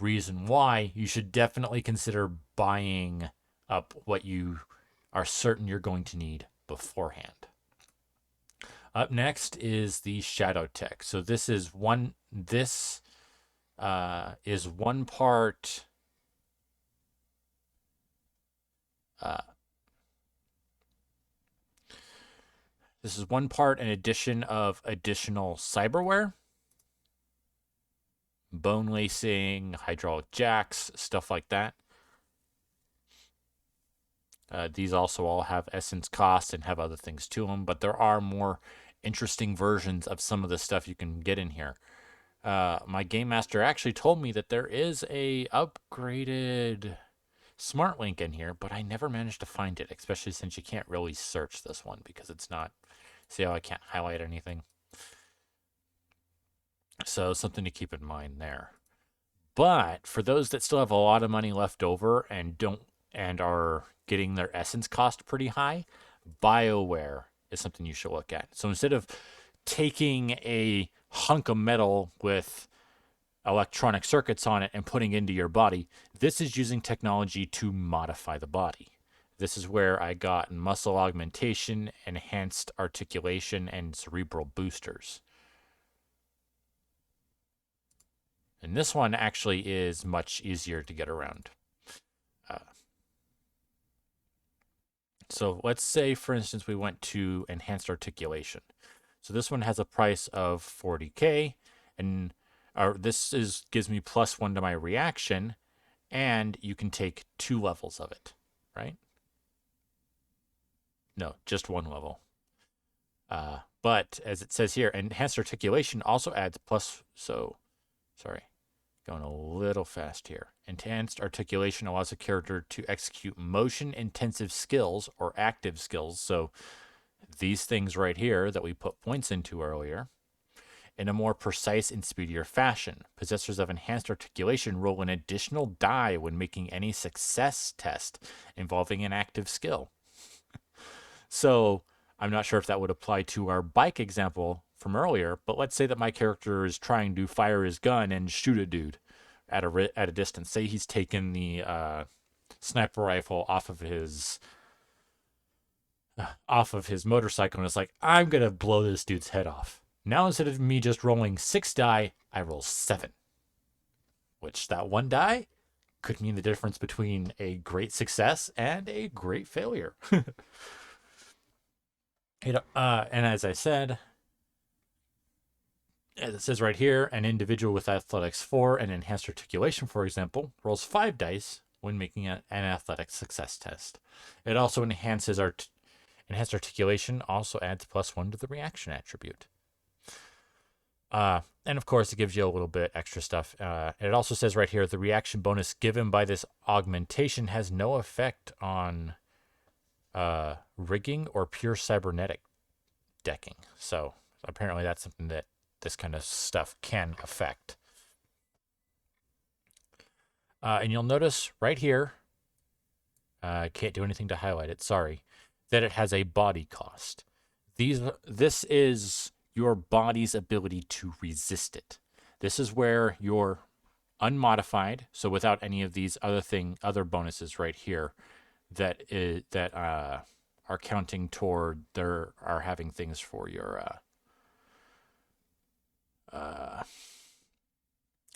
reason why you should definitely consider buying up what you are certain you're going to need beforehand. Up next is the Shadowtech. So this is one part this is one part an addition of additional cyberware, bone lacing, hydraulic jacks, stuff like that. These also all have essence cost and have other things to them, but there are more interesting versions of some of the stuff you can get in here. My game master actually told me that there is a upgraded smart link in here, but I never managed to find it, especially since you can't really search this one because it's not. See how I can't highlight anything? So something to keep in mind there. But for those that still have a lot of money left over and are getting their essence cost pretty high, BioWare is something you should look at. So instead of taking a hunk of metal with electronic circuits on it and putting it into your body, this is using technology to modify the body. This is where I got muscle augmentation, enhanced articulation, and cerebral boosters. And this one actually is much easier to get around. So let's say, for instance, we went to enhanced articulation. So this one has a price of 40K, and this gives me +1 to my reaction, and you can take 2 levels of it, right? No, just 1 level. But as it says here, enhanced articulation also adds going a little fast here. Enhanced articulation allows a character to execute motion-intensive skills or active skills. So these things right here that we put points into earlier in a more precise and speedier fashion. Possessors of enhanced articulation roll an additional die when making any success test involving an active skill. So I'm not sure if that would apply to our bike example from earlier, but let's say that my character is trying to fire his gun and shoot a dude at a distance. Say he's taken the sniper rifle off of his motorcycle and it's like, I'm gonna blow this dude's head off. Now instead of me just rolling 6 die, I roll 7, which that 1 die could mean the difference between a great success and a great failure. And as I said, as it says right here, an individual with athletics 4 and enhanced articulation, for example, rolls 5 dice when making an athletics success test. It also enhances enhanced articulation, also adds +1 to the reaction attribute. And of course, it gives you a little bit extra stuff. It also says right here, the reaction bonus given by this augmentation has no effect on rigging or pure cybernetic decking. So apparently that's something that this kind of stuff can affect. And you'll notice right here, I can't do anything to highlight it, sorry, that it has a body cost. This is your body's ability to resist it. This is where you're unmodified, so without any of these other bonuses right here that are counting toward are having things for your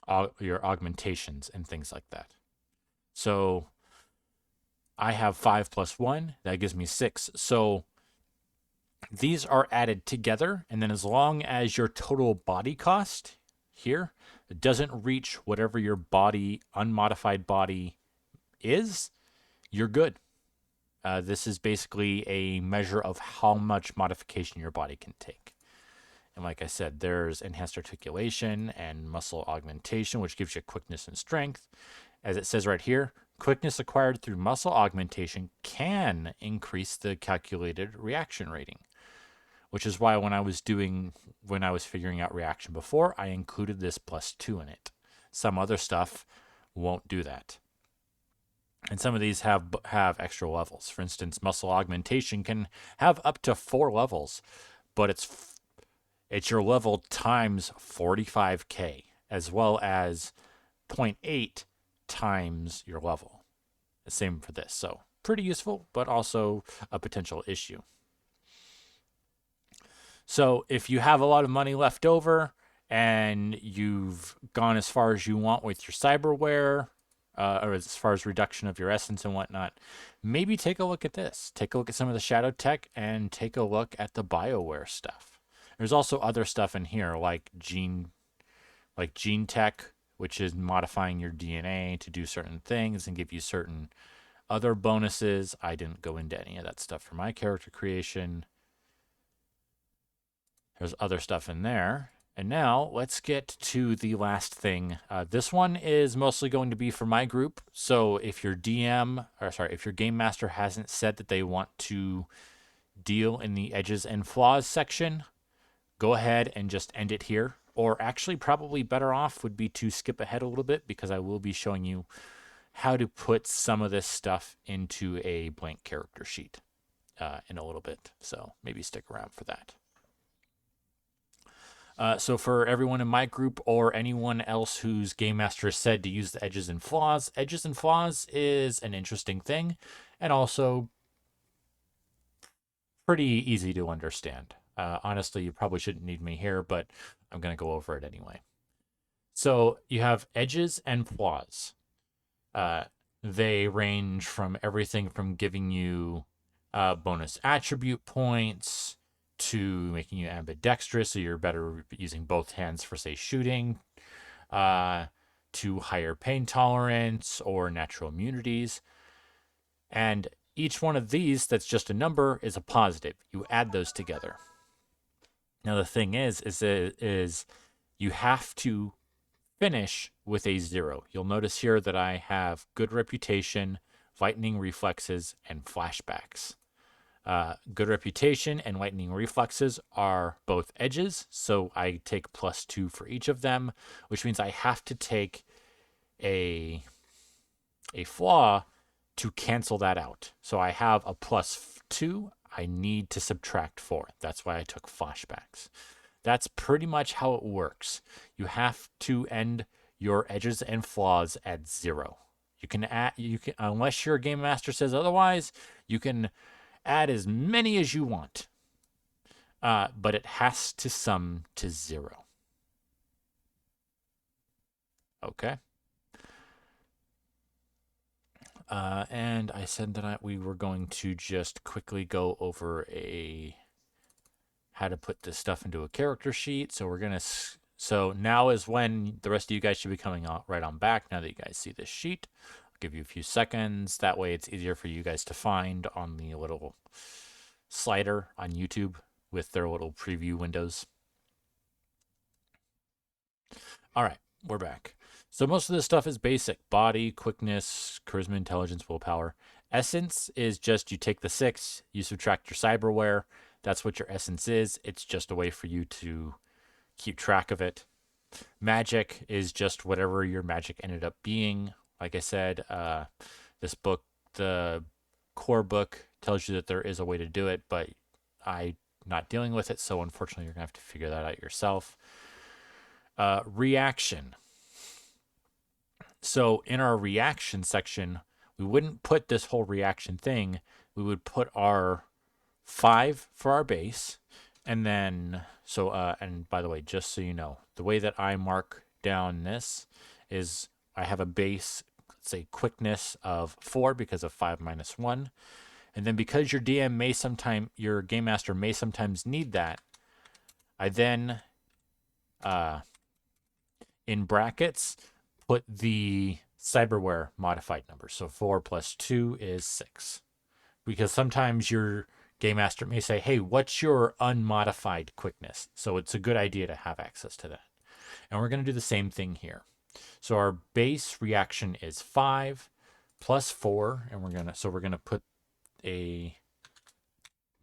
augmentations and things like that. So I have 5 + 1, that gives me 6. So these are added together, and then as long as your total body cost here doesn't reach whatever your unmodified body is, you're good. This is basically a measure of how much modification your body can take. And like I said, there's enhanced articulation and muscle augmentation, which gives you quickness and strength. As it says right here, quickness acquired through muscle augmentation can increase the calculated reaction rating, which is why when I was figuring out reaction before, I included this +2 in it. Some other stuff won't do that. And some of these have extra levels. For instance, muscle augmentation can have up to 4 levels, but it's your level times 45k, as well as 0.8 times your level. The same for this. So pretty useful, but also a potential issue. So if you have a lot of money left over and you've gone as far as you want with your cyberware, or as far as reduction of your essence and whatnot, maybe take a look at this. Take a look at some of the Shadowtech and take a look at the BioWare stuff. There's also other stuff in here like gene tech, which is modifying your DNA to do certain things and give you certain other bonuses. I didn't go into any of that stuff for my character creation. There's other stuff in there. And now let's get to the last thing. This one is mostly going to be for my group. So if your if your game master hasn't said that they want to deal in the edges and flaws section, go ahead and just end it here. Or actually, probably better off would be to skip ahead a little bit, because I will be showing you how to put some of this stuff into a blank character sheet in a little bit. So maybe stick around for that. So for everyone in my group or anyone else whose game master said to use the edges and flaws is an interesting thing, and also pretty easy to understand. Honestly, you probably shouldn't need me here, but I'm going to go over it anyway. So you have edges and flaws. They range from everything from giving you bonus attribute points to making you ambidextrous, so you're better using both hands for, say, shooting, to higher pain tolerance or natural immunities. And each one of these that's just a number is a positive. You add those together. Now the thing is you have to finish with a 0. You'll notice here that I have good reputation, lightning reflexes, and flashbacks. Good reputation and lightning reflexes are both edges, so I take +2 for each of them, which means I have to take a flaw to cancel that out. So I have a +2. I need to subtract 4. That's why I took flashbacks. That's pretty much how it works. You have to end your edges and flaws at 0. You can unless your game master says otherwise, you can add as many as you want, but it has to sum to 0. Okay. And I said that we were going to just quickly go over how to put this stuff into a character sheet. So now is when the rest of you guys should be coming right on back. Now that you guys see this sheet, I'll give you a few seconds. That way it's easier for you guys to find on the little slider on YouTube with their little preview windows. All right, we're back. So most of this stuff is basic: body, quickness, charisma, intelligence, willpower. Essence is just you take the 6, you subtract your cyberware. That's what your essence is. It's just a way for you to keep track of it. Magic is just whatever your magic ended up being. Like I said, this book, the core book, tells you that there is a way to do it, but I'm not dealing with it, so unfortunately you're going to have to figure that out yourself. Reaction. So in our reaction section, we wouldn't put this whole reaction thing. We would put our 5 for our base, and then and by the way, just so you know, the way that I mark down this is I have a base, let's say quickness of 4 because of 5 minus 1, and then because your your game master may sometimes need that, I then in brackets put the cyberware modified number. So 4 plus 2 is 6. Because sometimes your game master may say, hey, what's your unmodified quickness? So it's a good idea to have access to that. And we're going to do the same thing here. So our base reaction is 5 plus 4, and we're going to put a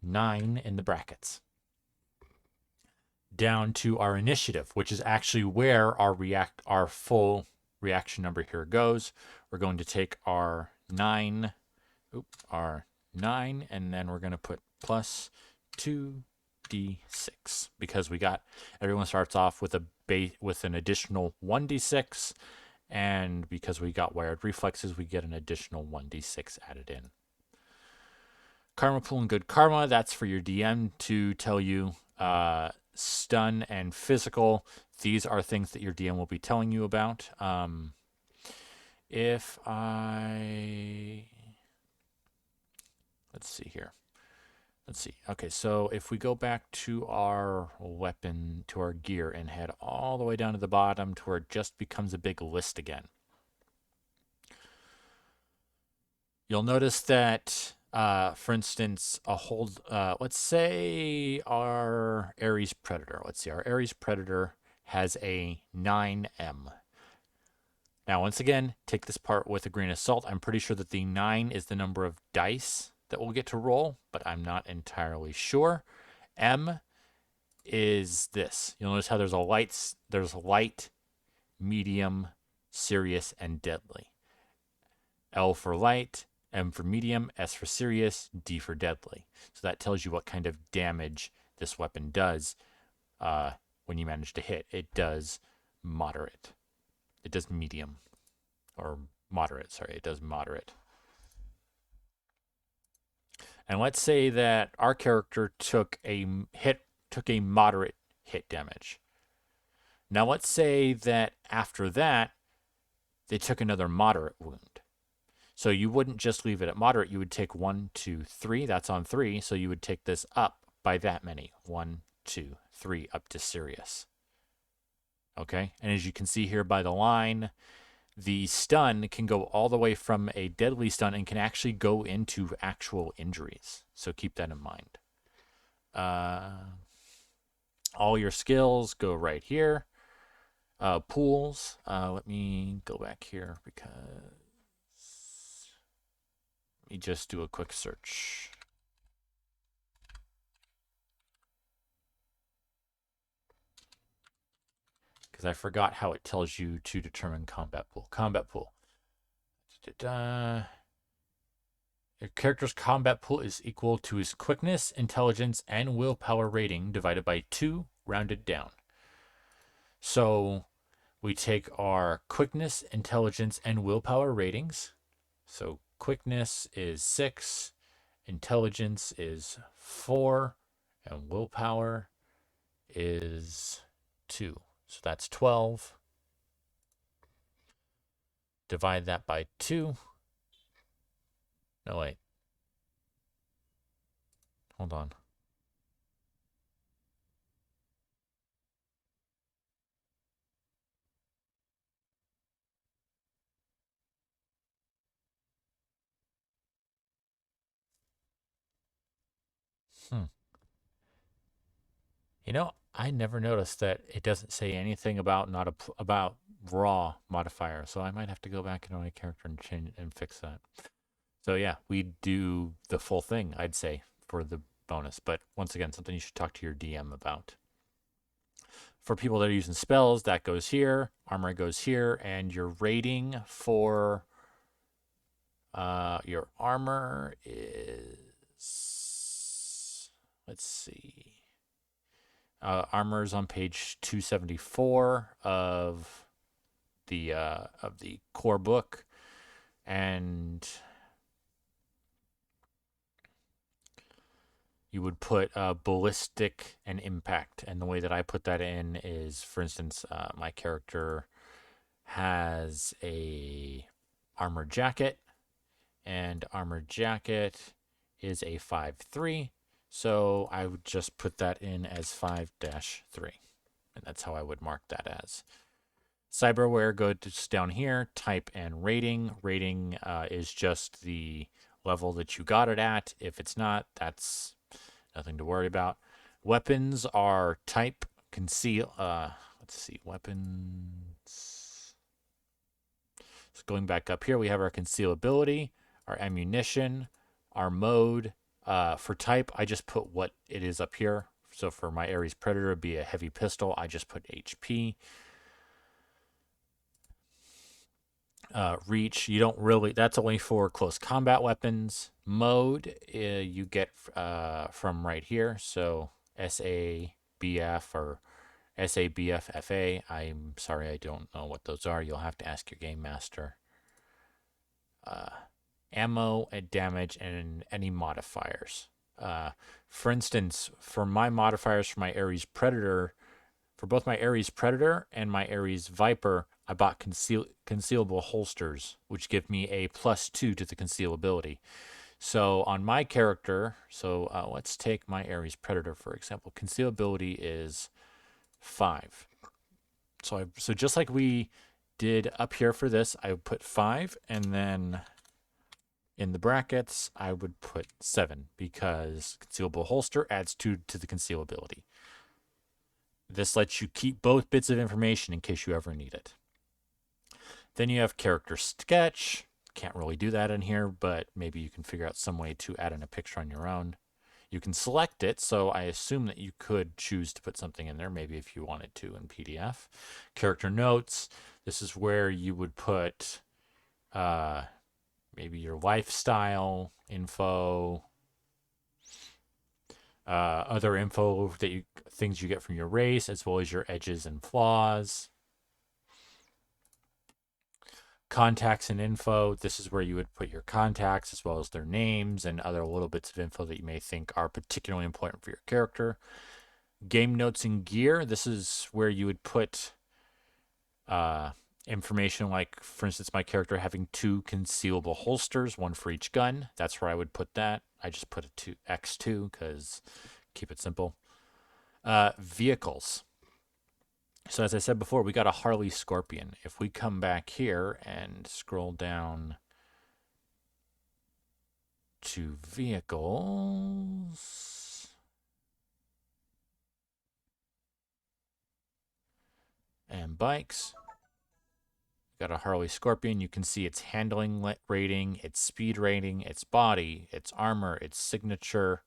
9 in the brackets. down to our initiative, which is actually where our full reaction number here goes. We're going to take our 9, and then we're going to put plus 2d6 because everyone starts off with with an additional 1d6, and because we got wired reflexes, we get an additional 1d6 added in. Karma pool and good karma, that's for your DM to tell you. Stun and physical, these are things that your DM will be telling you about. Let's see here. Let's see. Okay, so if we go back to our weapon, to our gear, and head all the way down to the bottom to where it just becomes a big list again, you'll notice that, for instance, let's say our Ares Predator. Let's see, our Ares Predator has a 9M. Now, once again, take this part with a grain of salt. I'm pretty sure that the 9 is the number of dice that we'll get to roll, but I'm not entirely sure. M is this. You'll notice how there's light, medium, serious, and deadly. L for light, M for medium, S for serious, D for deadly. So that tells you what kind of damage this weapon does when you manage to hit. It does moderate. It does medium. Or moderate, sorry. It does moderate. And let's say that our character took a moderate hit damage. Now let's say that after that, they took another moderate wound. So you wouldn't just leave it at moderate. You would take 1, 2, 3. That's on 3. So you would take this up by that many. 1, 2, 3, up to serious. Okay? And as you can see here by the line, the stun can go all the way from a deadly stun and can actually go into actual injuries. So keep that in mind. All your skills go right here. Pools. Let me go back here because... Let me just do a quick search. Because I forgot how it tells you to determine combat pool. Combat pool. Your character's combat pool is equal to his quickness, intelligence, and willpower rating divided by 2, rounded down. So we take our quickness, intelligence, and willpower ratings. So quickness is 6, intelligence is 4, and willpower is 2. So that's 12. Divide that by 2. No, wait. Hold on. You know, I never noticed that it doesn't say anything about about raw modifier, so I might have to go back into my character and change and fix that. So yeah, we do the full thing, I'd say, for the bonus. But once again, something you should talk to your DM about. For people that are using spells, that goes here, armor goes here, and your rating for your armor is, let's see. Armor is on page 274 of the core book, and you would put ballistic and impact. And the way that I put that in is, for instance, my character has a armor jacket, and armor jacket is a 5-3. So I would just put that in as 5-3. And that's how I would mark that as. Cyberware goes down here, type and rating. Rating is just the level that you got it at. If it's not, that's nothing to worry about. Weapons are type, conceal. Let's see, weapons. So going back up here, we have our concealability, our ammunition, our mode. For type, I just put what it is up here. So for my Ares Predator, it'd be a heavy pistol. I just put HP. Reach, you don't really, that's only for close combat weapons. Mode, you get from right here. So SABF or SABFFA. I'm sorry, I don't know what those are. You'll have to ask your game master. Ammo and damage and any modifiers. For instance, for my modifiers for my Ares Predator, for both my Ares Predator and my Ares Viper, I bought concealable holsters, which give me a +2 to the concealability. So on my character, let's take my Ares Predator for example. Concealability is 5. So just like we did up here for this, I would put 5, and then in the brackets, I would put 7 because concealable holster adds 2 to the concealability. This lets you keep both bits of information in case you ever need it. Then you have character sketch. Can't really do that in here, but maybe you can figure out some way to add in a picture on your own. You can select it, so I assume that you could choose to put something in there, maybe if you wanted to in PDF. Character notes. This is where you would put maybe your lifestyle info, other info that things you get from your race, as well as your edges and flaws. Contacts and info. This is where you would put your contacts as well as their names and other little bits of info that you may think are particularly important for your character. Game notes and gear. This is where you would put information like, for instance, my character having 2 concealable holsters, 1 for each gun. That's where I would put that. I just put it to X2 because keep it simple. Vehicles. So as I said before, we got a Harley Scorpion. If we come back here and scroll down to vehicles and bikes, got a Harley Scorpion. You can see its handling rating, its speed rating, its body, its armor, its signature,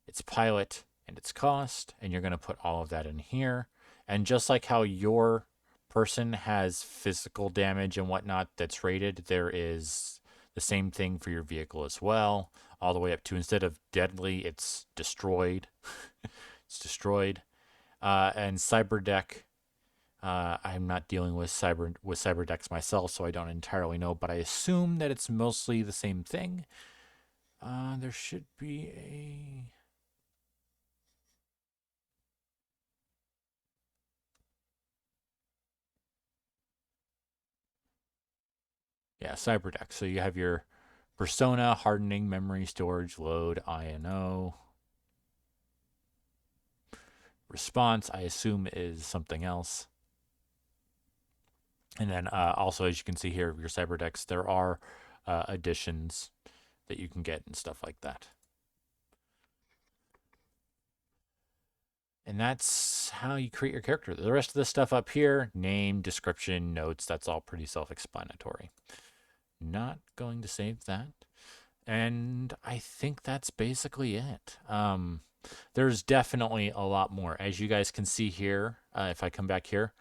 its pilot, and its cost. And you're going to put all of that in here. And just like how your person has physical damage and whatnot that's rated, there is the same thing for your vehicle as well. All the way up to, instead of deadly, it's destroyed. It's destroyed. And Cyberdeck. I'm not dealing with Cyberdecks myself, so I don't entirely know, but I assume that it's mostly the same thing. There should be a... Yeah, Cyberdeck. So you have your persona, hardening, memory, storage, load, INO. Response, I assume, is something else. And then also, as you can see here, your Cyberdecks, there are additions that you can get and stuff like that. And that's how you create your character. The rest of the stuff up here, name, description, notes, that's all pretty self-explanatory. Not going to save that. And I think that's basically it. There's definitely a lot more. As you guys can see here, if I come back here,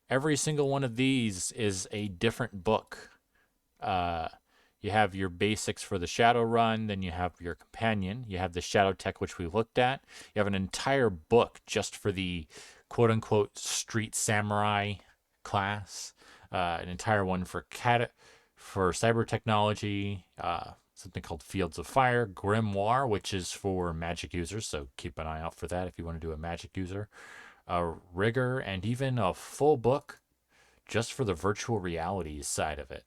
every single one of these is a different book. You have your basics for the Shadowrun, then you have your companion, you have the Shadowtech, which we looked at. You have an entire book just for the quote-unquote street samurai class, an entire one for cyber technology, something called Fields of Fire, Grimoire, which is for magic users, so keep an eye out for that if you want to do a magic user, Rigor, and even a full book just for the virtual reality side of it.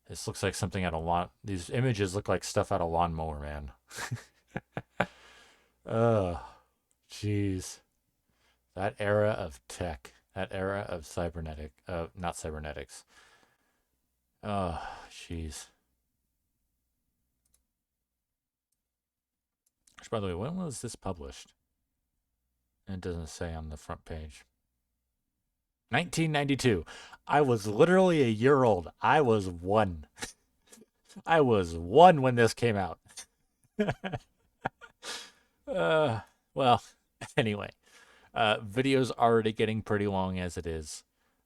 This looks like something out of these images look like stuff out of Lawnmower Man. Oh, jeez. That era of tech, that era of not cybernetics. Oh, jeez. Which, by the way, when was this published? It doesn't say on the front page. 1992. I was literally a year old. I was 1. I was 1 when this came out. Uh, well, anyway, video's already getting pretty long as it is.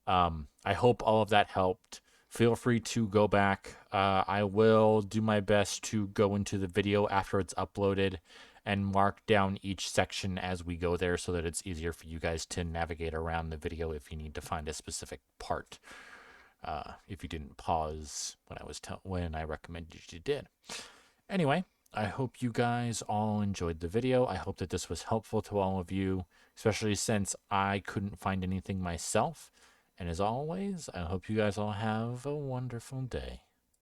I hope all of that helped. Feel free to go back. I will do my best to go into the video after it's uploaded and mark down each section as we go there so that it's easier for you guys to navigate around the video if you need to find a specific part. If you didn't pause when I recommended you did. Anyway, I hope you guys all enjoyed the video. I hope that this was helpful to all of you, especially since I couldn't find anything myself. And as always, I hope you guys all have a wonderful day.